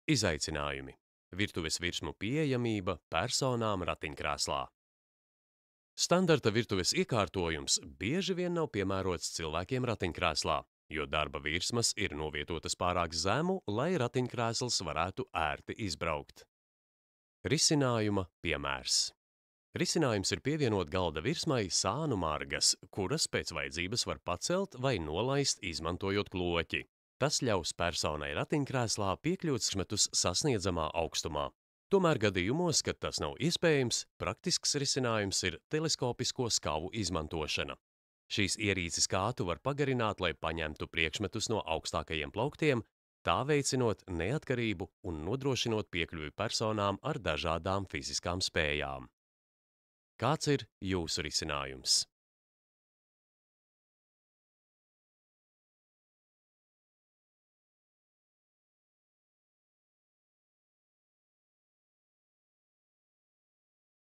Izaicinājumi. Virtuves virsmu pieejamība personām ratiņkrēslā. Standarta virtuves iekārtojums bieži vien nav piemērots cilvēkiem ratiņkrēslā, jo darba virsmas ir novietotas pārāk zemu, lai ratiņkrēsls varētu ērti izbraukt. Risinājuma piemērs. Risinājums ir pievienot galda virsmai sānu margas, kuras pēc vajadzības var pacelt vai nolaist, izmantojot kloķi. Tas ļaus personai ratiņkrēslā piekļūt smetus sasniedzamā augstumā. Tomēr gadījumos, kad tas nav iespējams, praktisks risinājums ir teleskopisko skavu izmantošana. Šīs ierīces kātu var pagarināt, lai paņemtu priekšmetus no augstākajiem plauktiem, tā veicinot neatkarību un nodrošinot piekļuvi personām ar dažādām fiziskām spējām. Kāds ir jūsu risinājums?